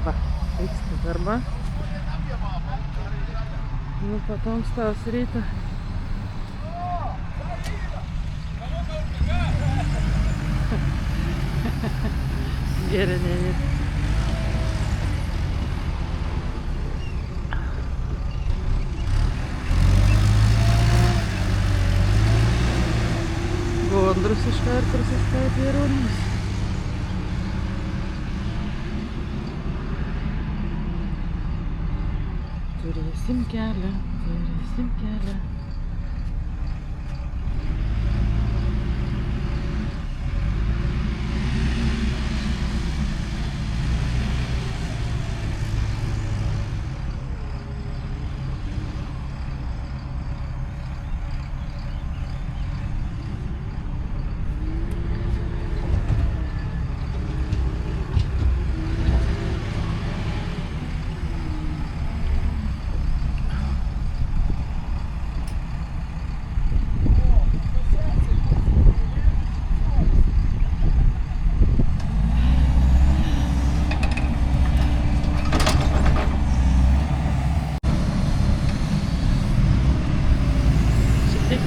Va, vyksta darba. Nu, potom stāvs rīta. Gerinėji. Gondrus iškart prasiskaitė ieronis. Turėsim kelią, turėsim kelią.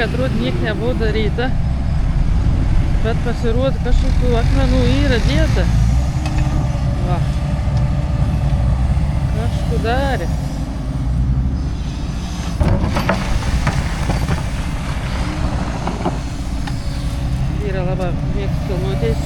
Atrodo, niek nebuvo daryta, bet pasirodo kažkokių akmenų yra dėta. Va. Kažku darė. Vyra labai mėgsta kilnotės.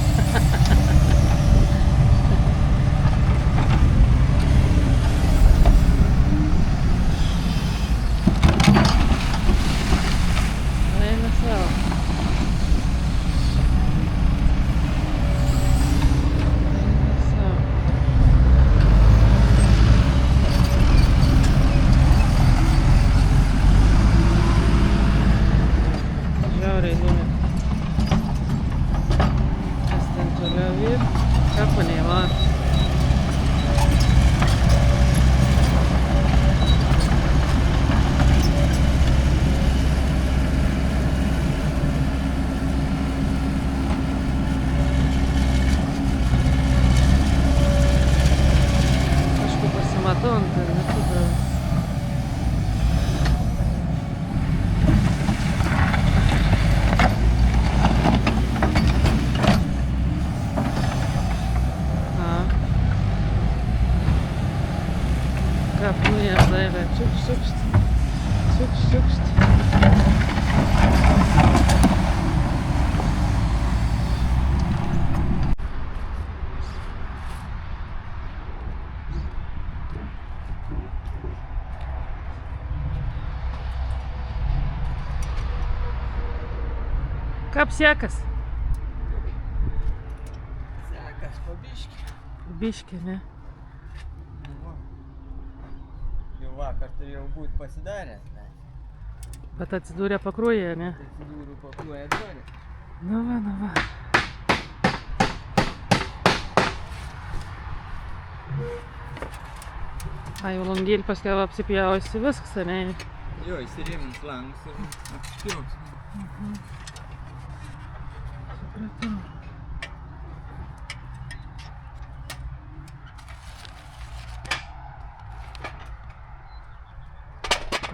Kaip sekas? Sekas po biškį. Biškį, ne? Jau vakar turėjau būti pasidaręs, ne? Bet atsidūrė Pakruojyje, ne? Atsidūriau Pakruojyje dvare. Nu va, nu va. A jau langėlį paskiau apsipjausi viskas, ne? Jo, įsirėmins langus ir apsipjaus. Supratau.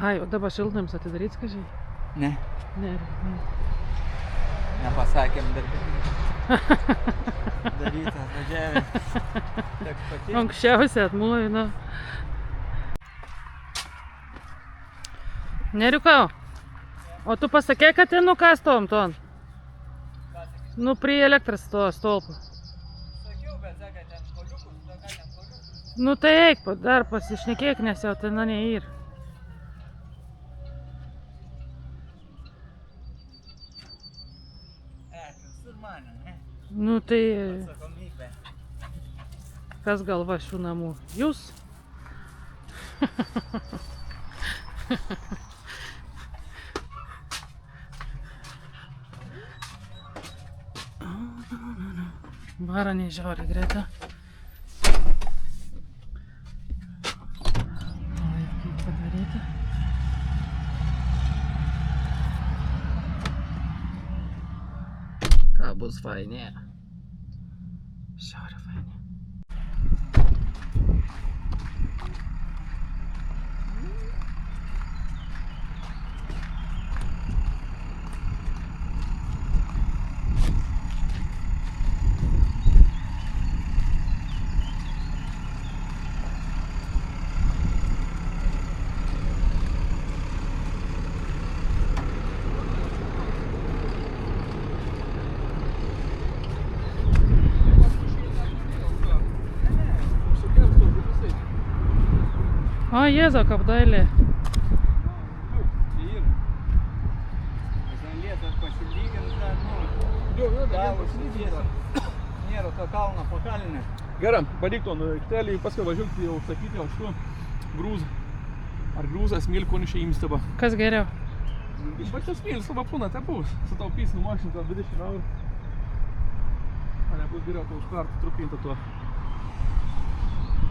Ai, o dabar šiltnams atidaryt, skažiai? Ne. Ne. Nepasakėm darbinį. Darytas važiavęs. Teks patiems. Anksčiausiai atmuojino. Neriukau, o tu pasakė, kad ten nukastom ton? Nu, prie elektros to stolpo. Sakiau, bet sakė, ten poliukus, tada ten poliukus. Nu tai eik, dar pasišnekėk, nes jau ten neįr. Visur mane, ne? Nu tai, Atsakomybė. kas galva šių namų? Jūs? Vara nežiūri greta. Oi, kaip padaryti. Ką bus fainė. Šiaurė fainė. O, Jėzo, kaip dailė. Čia ir. Žalėta pasilyginta, nėra to kalno pakalinė. Gerai, padik to aikštelį, paskui važiuoti jau sakyti, o štu grūz. Ar grūzas smilko nišia įmstaba. Kas geriau? Bet čia smilko savo pūna, te bus. Sutaupys numašinti 20 eurų. A nebus geriau to už kartą trupinti tuo.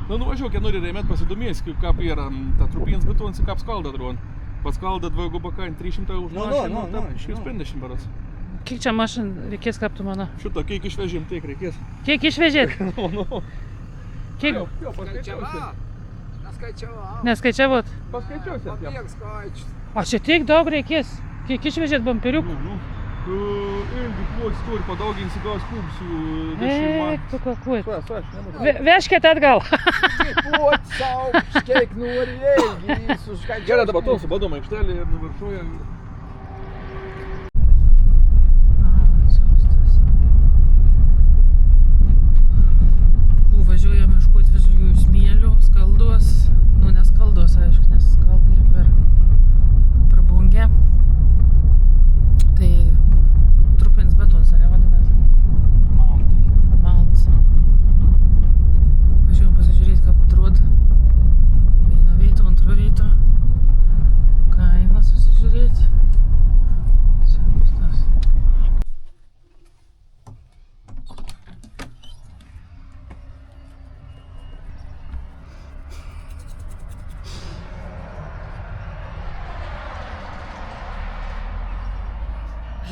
Nu, nuvažiuok, nori rėmėt pasidomės, kaip yra ta trupins beton, kaip skalda dron. Paskalda dviguba kaina 300 už mašiną, 150 berods. Kiek čia mašin reikės, kaip tu mano? Šito, kiek išvežėm, tiek reikės. Kiek išvežėt? Kiek? Jo, paskaičiausi. Neskaičiavot? Paskaičiausi. O čia tiek daug reikės? Kiek išvežėt bamperiukų? Ilgi plotis turi padauginsi gaus kubsių 10 Eik, tu kakut. Aš nematau. Veškit atgal. Plots sau, kiek nori ilgi, suskaičiau. Gerai, dabar to subadom aikštelį ir nuviršuoja. Važiuojam ieškoti visų smėlių, skaldos. Nu, neskaldos, aišku, nes skaldai per bungę. Tai trupins betons, ar ne vadinasi? Maltas. Važiuojam pasižiūrėti, ką atrodo. Vieno vieto, antro vieto. Kainą susižiūrėti. Čia bus tas.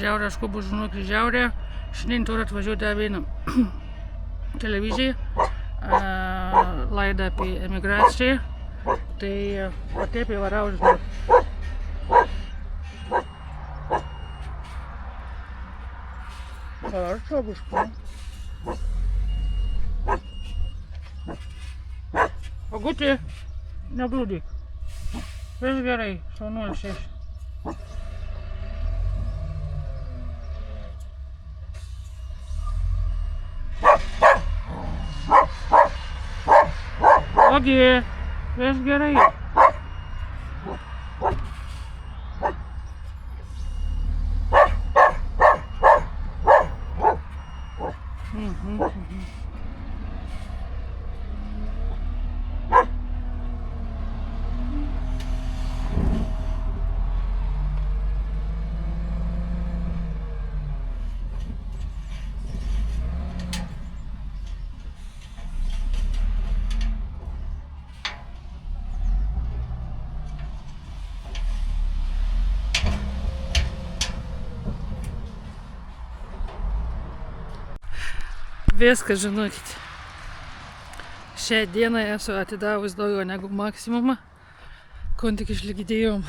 Žiaurė, aš kubu žinok į Žiaurę. Šiandien turiu atvažiuoti vieną televiziją, laidą apie emigraciją. Tai taip jau varau žinok. Ar čia bus? Agutė, neblūdyk. Vis gerai, šaunuolis 6. Ogi, vis gerai. Viskas, žinokit. Šią dieną esu atidavus daugiau negu maksimumą. Kon tik išlygdėjom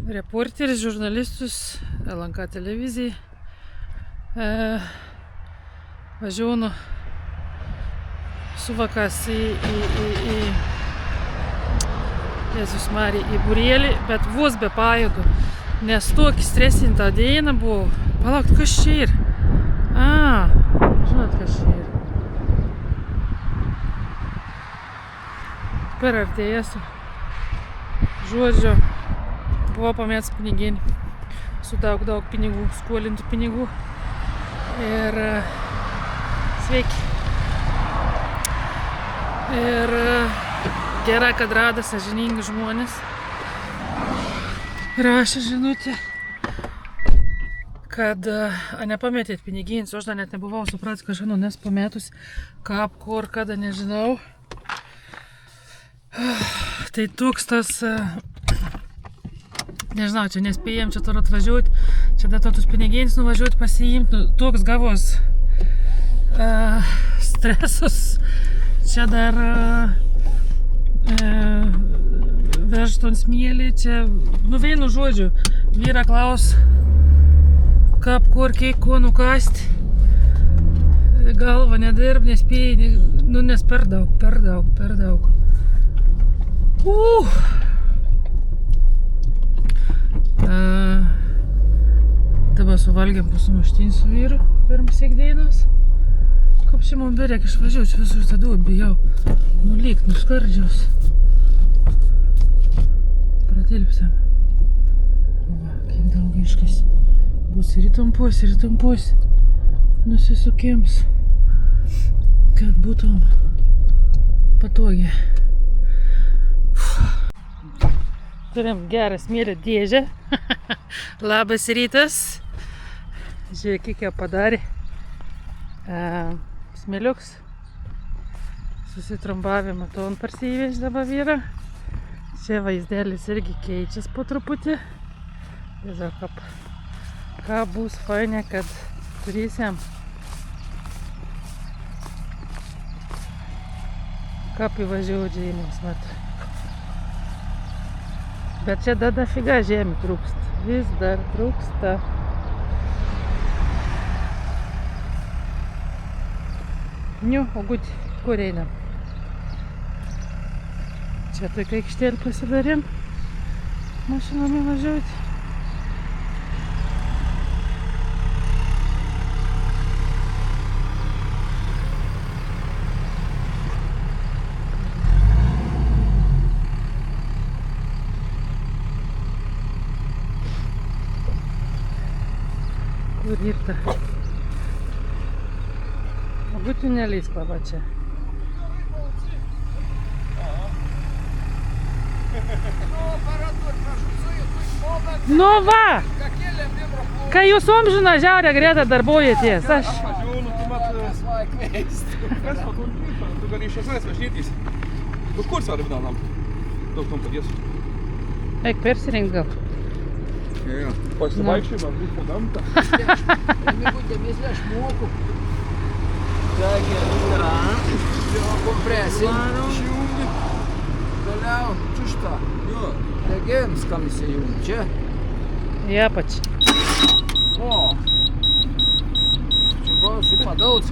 reporteris, žurnalistus, LNK televizijai. Važiuonu suvakas į Jėzus Marija, į būrėlį, bet vos be pajėgų. Nes tokį stresintą dieną buvo. Palaukt, kas čia yra? Žinot, kas čia yra. Per artėjęs. Žodžiu, buvo pamėts piniginį. Su daug pinigų, skolintų pinigų. Ir sveiki. Ir gera, kad rado sąžiningi žmonės. Rašė žinutę, kad nepametėt pinigins, aš dar net nebuvau supratęs, kad žinau, nes pametus, kap, kur, kada, nežinau. Tai toks tas, nežinau, čia nespėjom, čia turiu atvažiuoti, tada tos pinigėnis nuvažiuoti pasiimti, nu, toks gavos stresus. Čia dar vežton smėlį, čia, nu vienu žodžiu, vyra klaus, kap, kur, kiek, ko nukasti. Galva nedirb, nespėjai, nu nes per daug. Dabar suvalgėm pusumuštinį su vyru, pirm siekdienos. Kaip čia man bereik išvažiuoti, čia visur tada bijau. Nulyk, nuskardžiaus. Pratilpsiam. Va, kiek daug iškis. Bus rytumpuos. Nusisukėms, kad būtum patogiai. Turim gerą smėlio dėžę. Labas rytas. Žiūrėk, kiek jau padarė. Smėliuks. Susitrumbavimą ton parsivež dabar vyrą. Čia vaizdelis irgi keičias po truputį. Tiesiog ką bus fainė, kad turėsim kaip įvažiavo džėjimus, mat. Bet čia dar dafiga žemė trūksta. Vis dar trūksta. Niu, o gudį, kur einam? Čia tokia aikštelė pasidarėm. Mašinom įvažiuoti. Kur irta. O gudį nelys paba čia. Nu va! Kai jūs omžina žiaurę greta darbuojatės, aš... Tu gali iš esmės važnytis. Už kur svarbi danam? Daug tom padės. Eik persirinkt gal. Pasivaikščiojimą, būt po gamtą. Mėgutėmis aš moku. Taigi, kompresija. Išjungi. Toliau, čiušta. Degėms, kam įsijungi. Čia. Į apačią. O. Čia balsų padaus.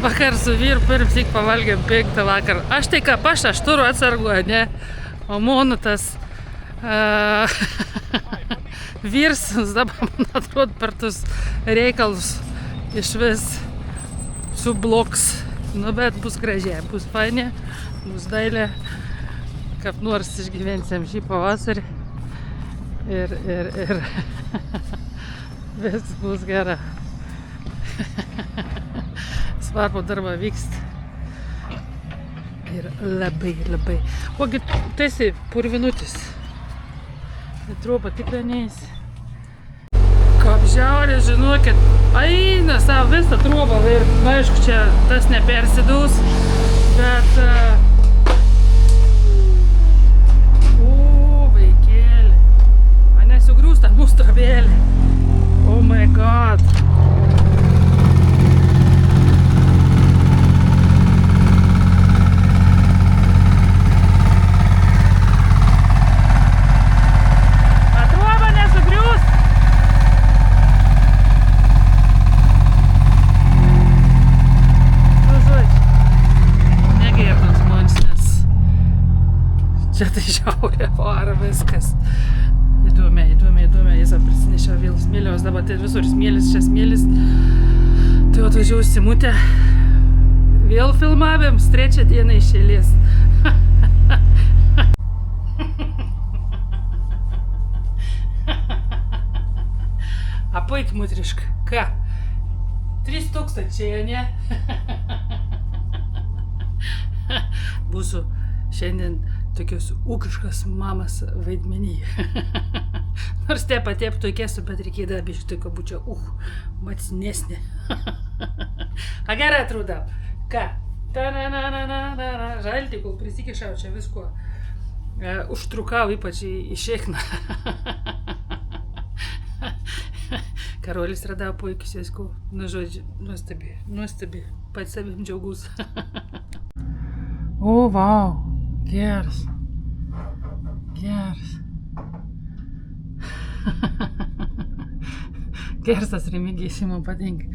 Vakar su vyru pirmsik pavalgėm 5 vakar. Aš tai ką aš turiu atsargu, ne? O mano tas vyrs, dabar man atrodo per tus reikalus išvis subloks. Nu, bet bus gražiai, bus fainė, bus dailė, kaip nors išgyvensim šį pavasarį. Ir vis bus gera. Svarbu darbą vykst. Ir labai. Ogi, tu esi purvinutis. Atrodo, tikrai neisi. Kaip žiaurė, žinokit, eina savo visą trobą ir, aišku, čia tas nepersidūs, bet... O, vaikėlė. A nesugriūsta mūsų trobėlė. Oh my god. Čia tai žiaurė varo viskas. Įdomiai, jis prisinešė vėl smėliaus, dabar tai visur smėlis, čia smėlis. Tai atvažiavau Simutę. Vėl filmavėm, 3 dieną iš eilės. Apaik, mutriška, ką? 3000, ne? Būsiu šiandien tokios ūkiškas mamas vaidmenį. Nors tepą teptų įkėsiu, bet reikėdavo biškai tokio būčio, macinesnė. A gerai atrodo. Ką? Žalti, kol prisikišau čia visko. Užtrukau ypač į šikną. Karolis radavo puikius visko. Nu, žodžiu, nuostabi. Pats savim džiaugus. O, vau. Geras. Geras tas Remigijus, man patinka.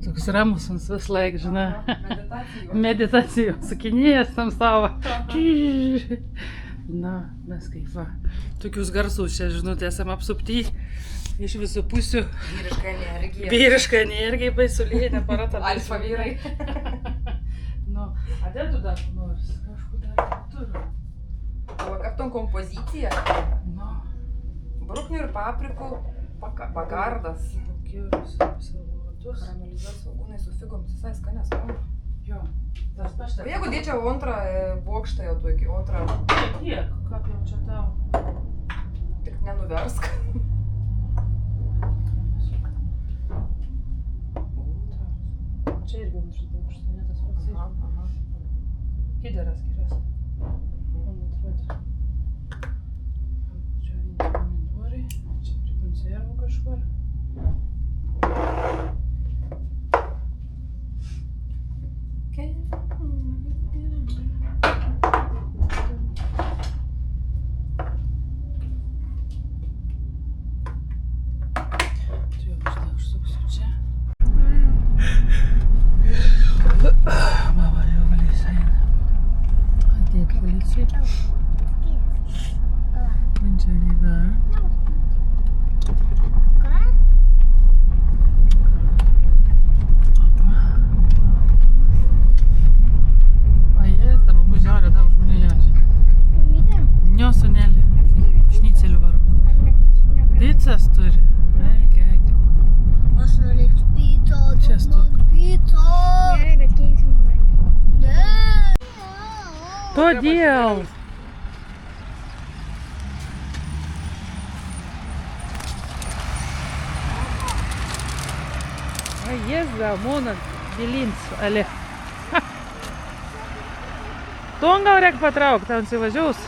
Toks ramus vis laik, žinai. Meditacijų. Sukinėjęs tam savo. Na, mes kaip va. Tokius garsus čia, žinot, esam apsupti iš visų pusių. Vyriška energija, baisulėnė, parata. Alfa vyrai. Nu, a dėl tu dar nors? Kažkur dar turiu. O kaip tom kompozicija? Nu. Bruknių ir paprikų bagardas. Kiurus, salvatus. Karamelizuotas svogūnai su figom, visai skanės. Jo, tas paštas. O jeigu dėčiau antrą bokštą jau tu iki antrą, Tiek, kaip jau čia tau. tik nenuversk. Čia irgi antras bokštas, ne tas pats. Aha. Kideras geras. Man atrodo. Čia vinti pomidorai, čia prie konservų kažkur. Čia jau šitą užsuksiu čia. Mama jau valys eina. Ateit policijai. Čia lyga. Поезд, бабу взяли, да, уж мне ясь. Не, Сонелли. Шницель вару. Дица стори. Ай, как. Aš norėčiau pizza, Čia stok. pizza. Gerai, bet keisim pavalgyti. Ne. Kodėl? Езда, Мона, Белинц, але. Ton gal reik patraukt, ten įsivažiaus.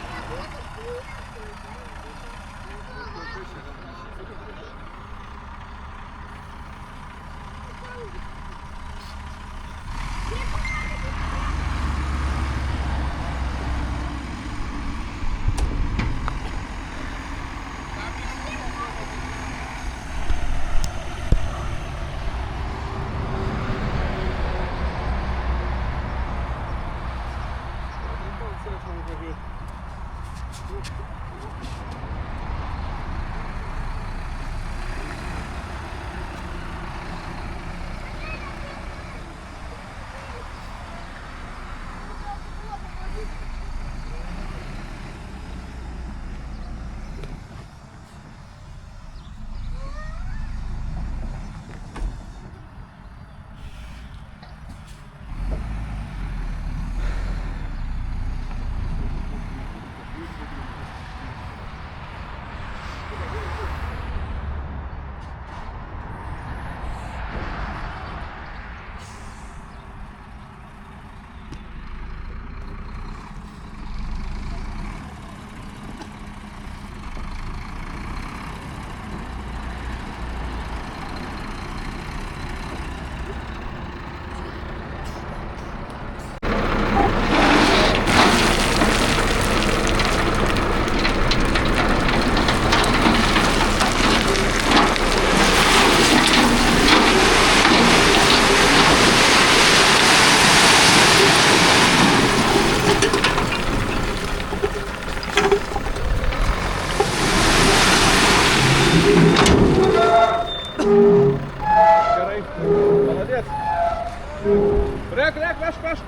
Rek, vežk.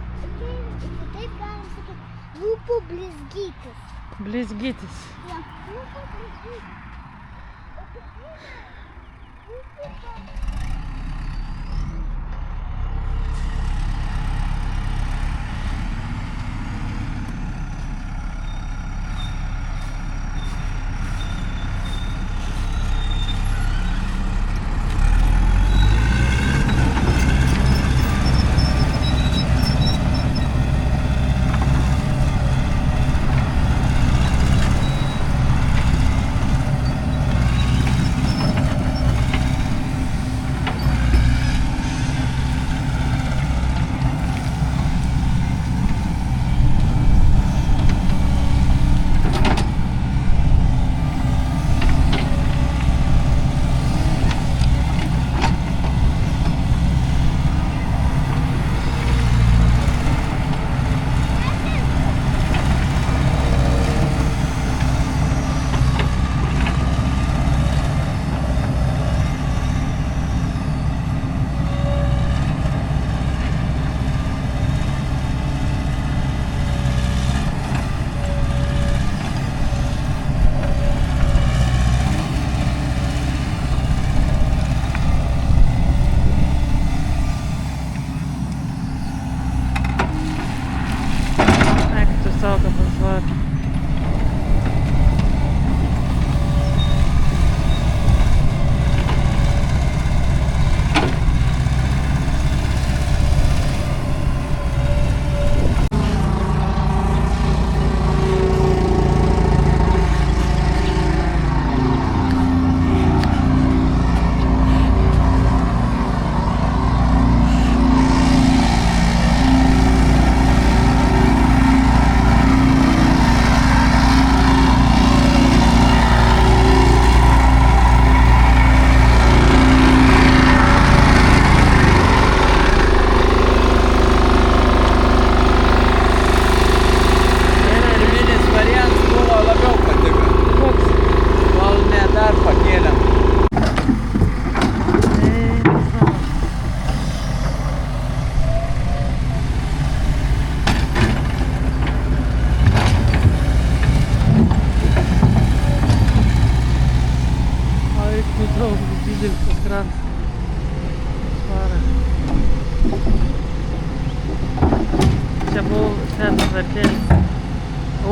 Taip galim sakyti, lūpų blizgytis. Blizgytis.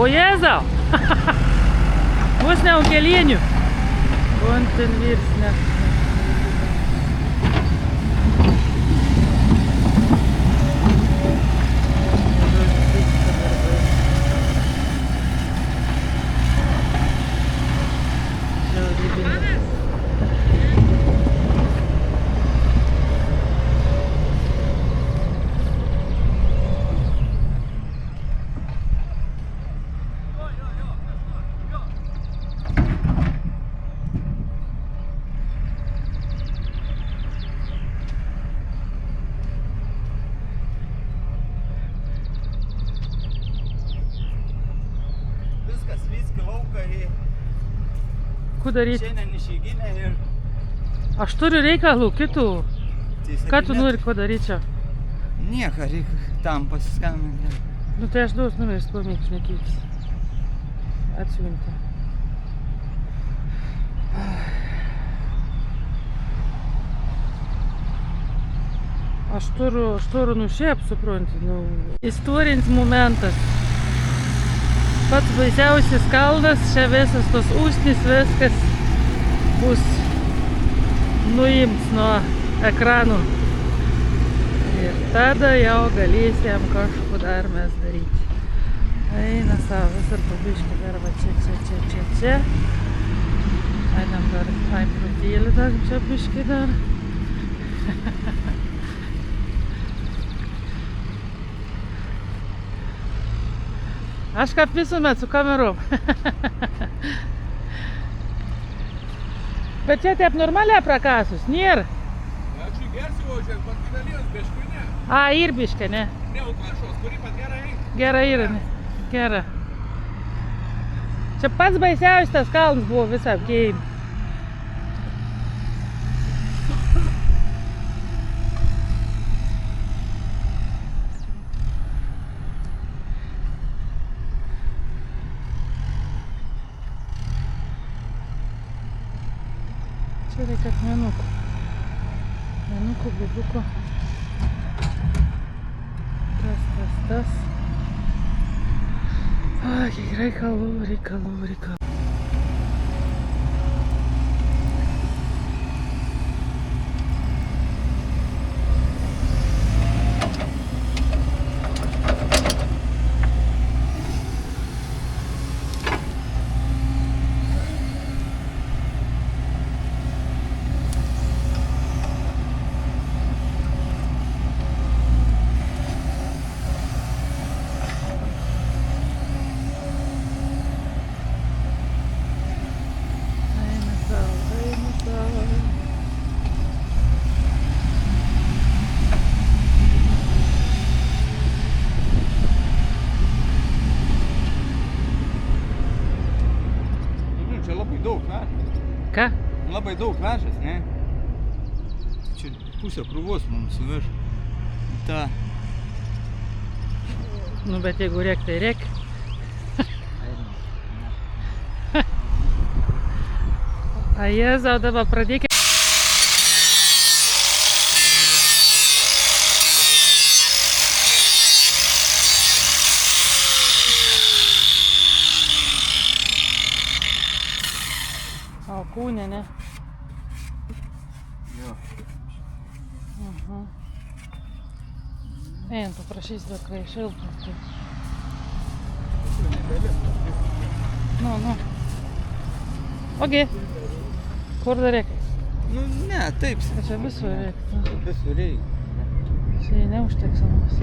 O Jėzau! Vos ne ant kelienių. O ant ten virsne. Ko daryti? Šiandien išeiginė ir... Aš turiu reikalų kitų. Ką tu nori, ko daryti čia? Nieko, reikia tam pasiskambinti. Nu tai aš duos numeris, pamėg šnekytis. Atsiunti. Aš turiu nu šiaip, supranti, nu... Istorinis momentas. Pats baisiausias kalnas, čia visas tos ūsnis, viskas bus nuims nuo ekranų. Ir tada jau galėsim kažko dar mes daryti. Eina savo visur pabiškį dar va čia. Einam dar, truputėlį dar čia biškį dar. Aš kaip visuomet su kamerom. Bet čia taip normaliai prakasus, nėra? Aš į gersi važiuoju, pat gyvenės biškai ne. A, ir biškai, ne? Ne, o trašos, kuri pat gerai. Gerai yra, ne? Gera. Čia pats baisiausias tas kalnas buvo visą apkėjimą. čia reikia akmenukų. Akmenukų, guduko. Tas. Ai, kiek reikalų. Čia labai daug vežas. Ką? Labai daug vežas, ne? Čia pusę krūvos mums suveš. Ta. Nu, bet jeigu rėk, tai rėk. A Jėzau, dabar pradėkime. Alkūnė, ne? Jo. Einam, paprašys, bet kai šiltų. Nu. Ogi. Kur dar reikia? Nu, ne, taip. Čia visur reikia. Visur reikia. Čia neužteks anas.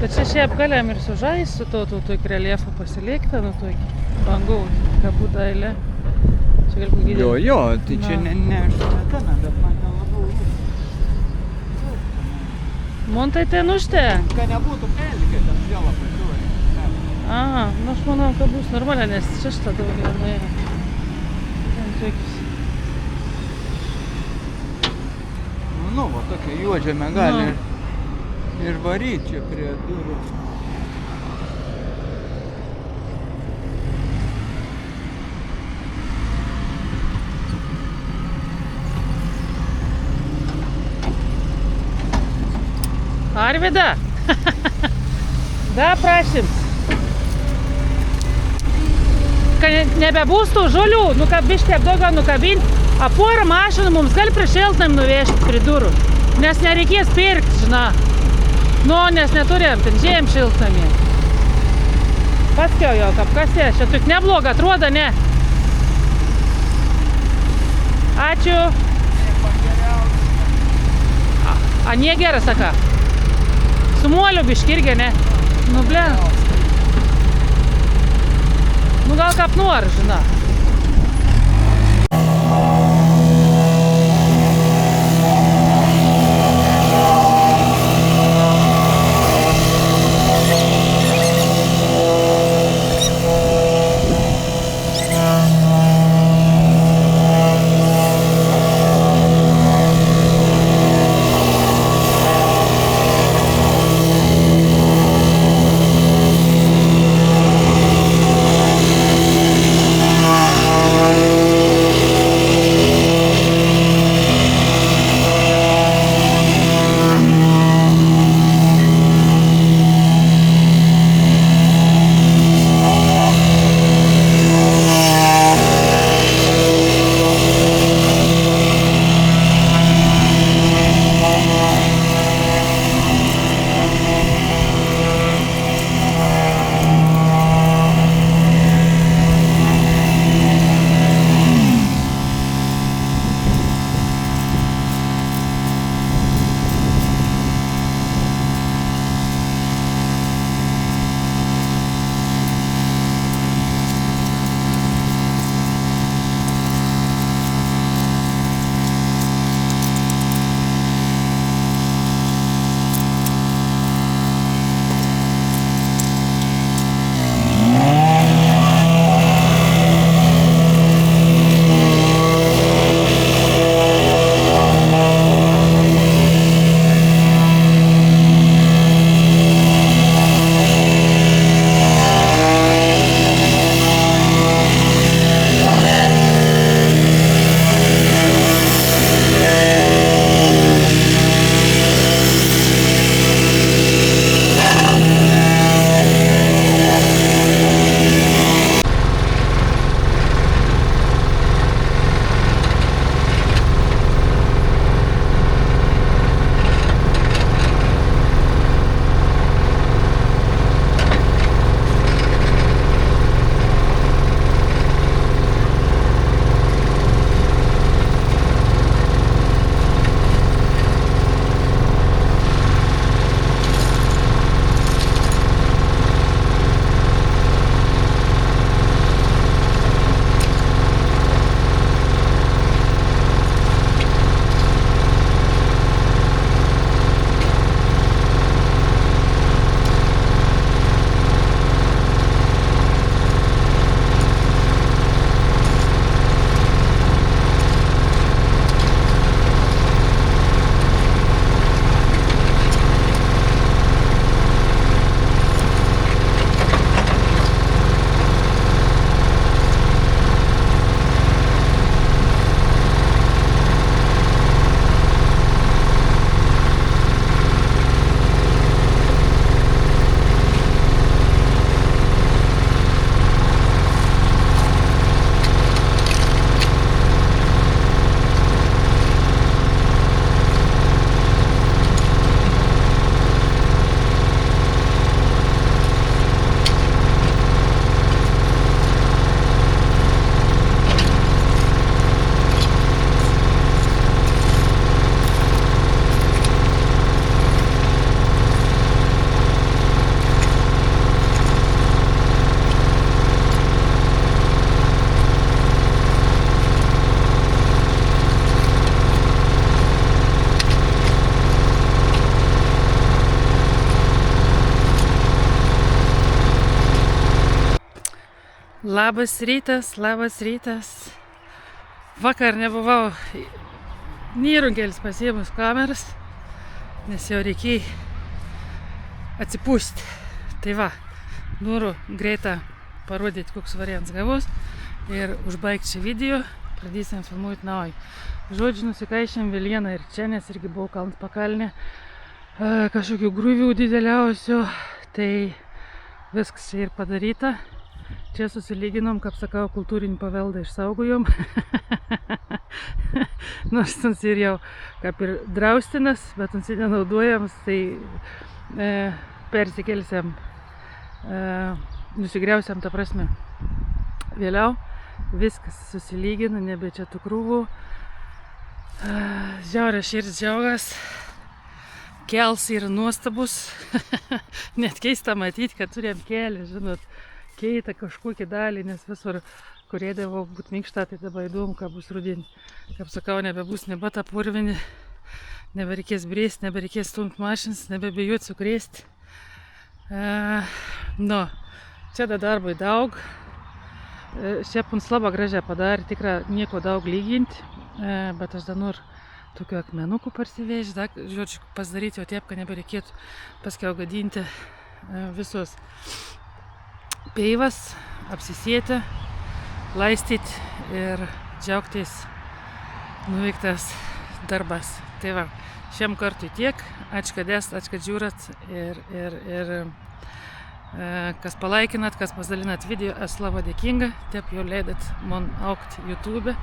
Bet čia šiaip galėjom ir sužaist su to tokį reliefą pasilikti, nu tokį bangaus, kabų dailę. Čia gal kokį didelį. Jo, tai čia ne aš netana, bet man ten labiau Man tai ten užtenka. Kad nebūtų pelkė, ten vėl apvažiuoja. Nu aš manau, kad bus normalia, nes šitą daugiau nuėjo. Ten tokis. Nu, va tokia juodžiame gali ir varyti čia prie durų. Arvida! Da, prašym. Kad nebebus tų žolių, biškį apdaugą nukabint, a porą mašinų mums gali prie šiltnamį nuvežti prie durų. Nes nereikės pirkti, žina. Nu, nes neturėjom ten žėjom šiltnamį. Paskiau jau apkasė, čia tik nebloga atrodo, ne? Ačiū. A negeras, saka? Su moliu biškį irgi, ne? Nu, ble. Nu, gal kap nori, žina. Labas rytas, labas rytas. Vakar nebuvau nyrungelis pasiėmus kameras, nes jau reikėjo atsipūsti. Tai va, noriu greitą parodyti, koks variants gavus ir užbaigti šį video, pradėsim filmuoti naują. Žodžiu, nusikaišėm Vilieną ir čia, nes irgi buvau kalnt pakalnė kažkokių grūvių dideliausių, tai viskas čia ir padaryta. Čia susilyginom, kaip sakau, kultūrinį paveldą išsaugojom. Nors jis ir jau kaip ir draustinas, bet jis nenaudojams, tai persikelsiam, nusigriausiam, ta prasme, vėliau. Viskas susilygina, nebe čia tų krūvų. Žiaurias širdis džiaugas. Kels yra nuostabus. Net keista matyti, kad turėjom kelį, žinot, keitą kažkokį dalį, nes visur, kur eidavo būt minkšta, tai dabar įdomu, ką bus rudenį. Kaip sakau, nebebus nebata purvinį, nebereikės brėsti, nebereikės stumt mašinas, nebebijot sukrėsti. Nu, čia da darbui daug. Šiaip uns labai gražiai padarė, tikrai nieko daug lyginti, bet aš dar noriu tokių akmenukų parsivežti, žodžiu, pasidaryti jau taip, kad nebereikėtų paskiau gadinti visus peivas, apsisėti, laistyti ir džiaugtis nuveiktas darbas. Tai va, šiam kartui tiek, ačiū kad esat, ačiū kad žiūrat ir kas palaikinat, kas pasidalinat video, esu labai dėkinga, taip jau leidat man augti YouTube.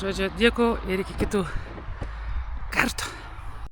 Žodžiu, dėkui ir iki kitų kartų.